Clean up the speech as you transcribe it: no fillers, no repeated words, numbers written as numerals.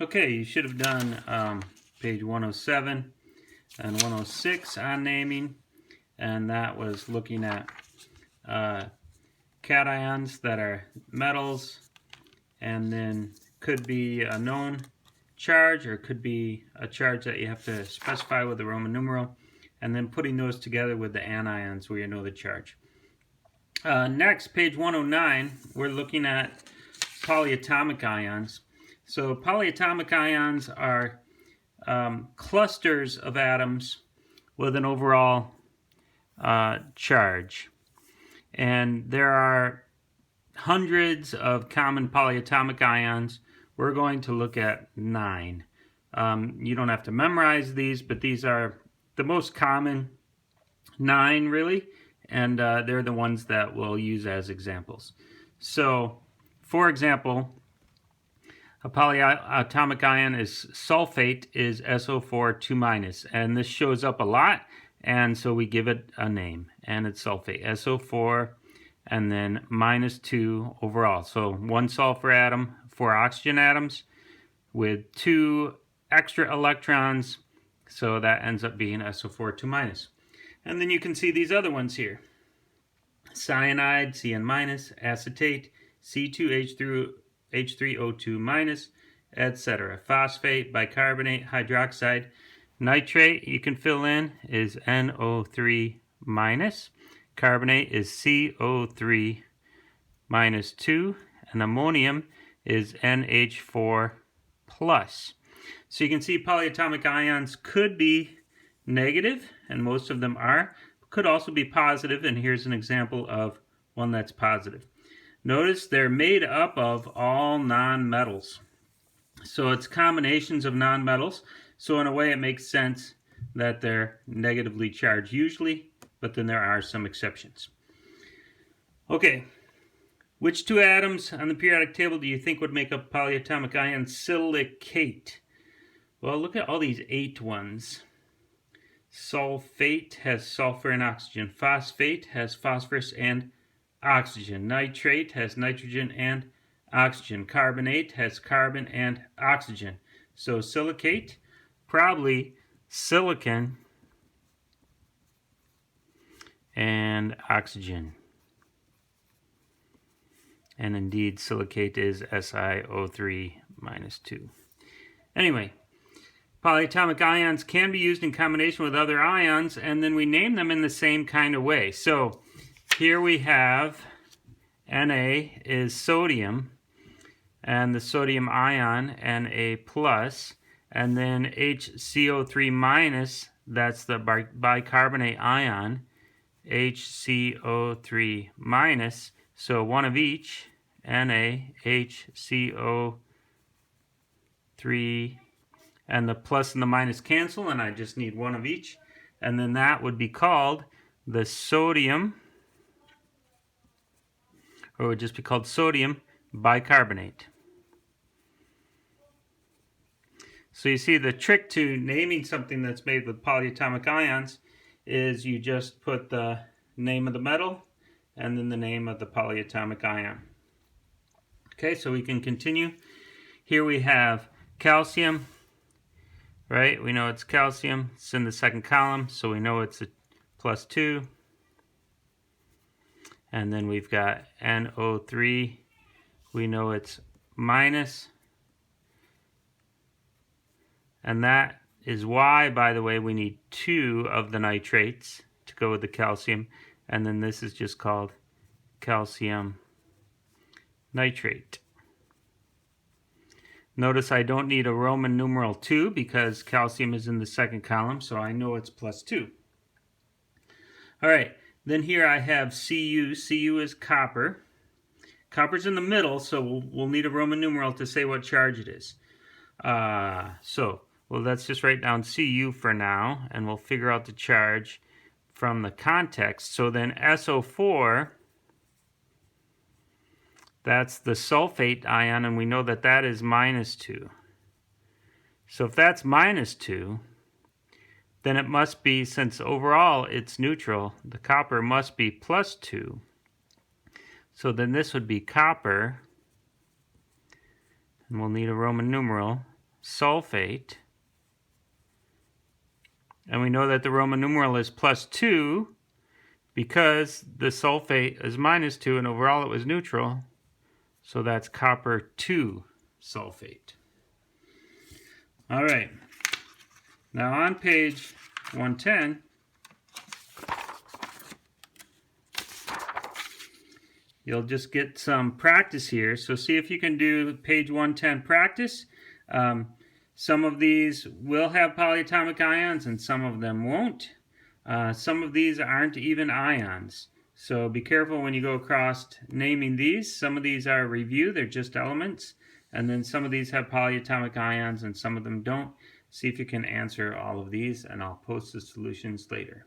Okay, you should have done page 107 and 106 on naming, and that was looking at cations that are metals, and then could be a known charge or could be a charge that you have to specify with the Roman numeral, and then putting those together with the anions where you know the charge. Next, page 109, we're looking at polyatomic ions. So polyatomic ions are clusters of atoms with an overall charge. And there are hundreds of common polyatomic ions. We're going to look at 9. You don't have to memorize these, but these are the most common 9 really, and they're the ones that we'll use as examples. So, for example, a polyatomic ion is sulfate is SO4 2-, and this shows up a lot, and so we give it a name, and it's sulfate, SO4, and then -2 overall. So 1 sulfur atom, 4 oxygen atoms with 2 extra electrons, so that ends up being SO4 2-. And then you can see these other ones here. Cyanide, Cn-, acetate, C2H3O2-, etc. Phosphate, bicarbonate, hydroxide. Nitrate, you can fill in, is NO3-. Carbonate is CO3-2. And ammonium is NH4+. So you can see polyatomic ions could be negative, and most of them are. Could also be positive, and here's an example of one that's positive. Notice they're made up of all nonmetals. So it's combinations of nonmetals. So in a way it makes sense that they're negatively charged usually, but then there are some exceptions. Okay, which 2 atoms on the periodic table do you think would make up polyatomic ion silicate? Well, look at all these 8 ones. Sulfate has sulfur and oxygen. Phosphate has phosphorus and oxygen. Nitrate has nitrogen and oxygen. Carbonate has carbon and oxygen. So silicate, probably silicon and oxygen. And indeed, silicate is SiO3-2. Anyway, polyatomic ions can be used in combination with other ions, and then we name them in the same kind of way. So here we have Na is sodium, and the sodium ion, Na+, and then HCO3-, that's the bicarbonate ion, HCO3-, so one of each, NaHCO3, and the plus and the minus cancel, and I just need one of each, and then that would be called the sodium, or it would just be called sodium bicarbonate. So you see the trick to naming something that's made with polyatomic ions is you just put the name of the metal and then the name of the polyatomic ion. Okay, so we can continue. Here we have calcium, right? We know it's calcium. It's in the second column, so we know it's a +2. And then we've got NO3. We know it's minus. And that is why, by the way, we need 2 of the nitrates to go with the calcium. And then this is just called calcium nitrate. Notice I don't need a Roman numeral 2 because calcium is in the second column, so I know it's +2. All right, then here I have Cu. Cu is copper. Copper's in the middle, so we'll need a Roman numeral to say what charge it is. Well, let's just write down Cu for now, and we'll figure out the charge from the context. So then SO4, that's the sulfate ion, and we know that that is -2. So if that's -2, then it must be, since overall it's neutral, the copper must be +2. So then this would be copper, and we'll need a Roman numeral, sulfate. And we know that the Roman numeral is +2 because the sulfate is -2 and overall it was neutral. So that's copper 2 sulfate. All right. Now on page 110, you'll just get some practice here. So see if you can do page 110 practice. Some of these will have polyatomic ions and some of them won't. Some of these aren't even ions. So be careful when you go across naming these. Some of these are review, they're just elements. And then some of these have polyatomic ions and some of them don't. See if you can answer all of these, and I'll post the solutions later.